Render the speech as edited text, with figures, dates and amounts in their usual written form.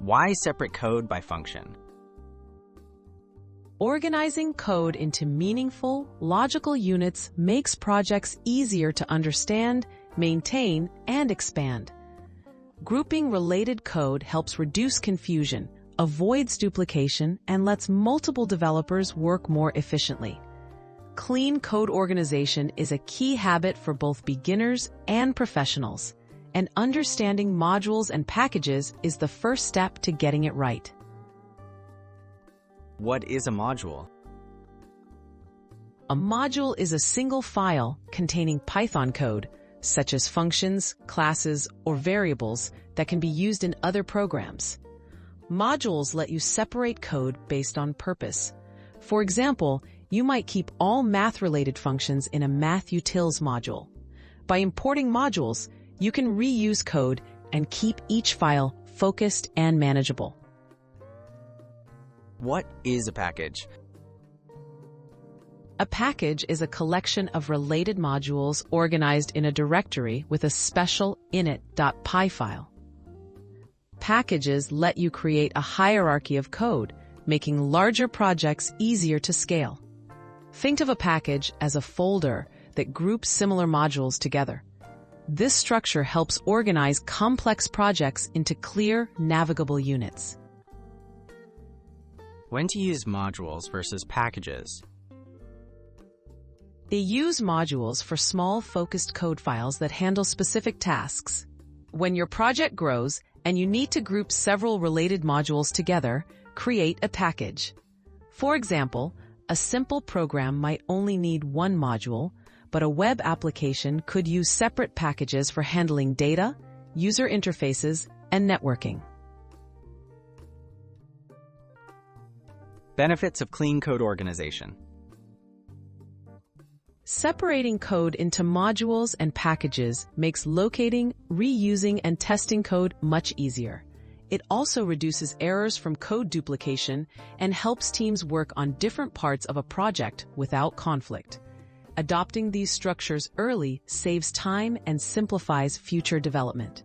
Why separate code by function? Organizing code into meaningful, logical units makes projects easier to understand, maintain, and expand. Grouping related code helps reduce confusion, avoids duplication, and lets multiple developers work more efficiently. Clean code organization is a key habit for both beginners and professionals, and understanding modules and packages is the first step to getting it right. What is a module? A module is a single file containing Python code, such as functions, classes, or variables that can be used in other programs. Modules let you separate code based on purpose. For example, you might keep all math-related functions in a math-utils module. By importing modules, you can reuse code and keep each file focused and manageable. What is a package? A package is a collection of related modules organized in a directory with a special init.py file. Packages let you create a hierarchy of code, making larger projects easier to scale. Think of a package as a folder that groups similar modules together. This structure helps organize complex projects into clear, navigable units. When to use modules versus packages? They use modules for small, focused code files that handle specific tasks. When your project grows and you need to group several related modules together, create a package. For example, a simple program might only need one module, but a web application could use separate packages for handling data, user interfaces, and networking. Benefits of clean code organization. Separating code into modules and packages makes locating, reusing, and testing code much easier. It also reduces errors from code duplication and helps teams work on different parts of a project without conflict. Adopting these structures early saves time and simplifies future development.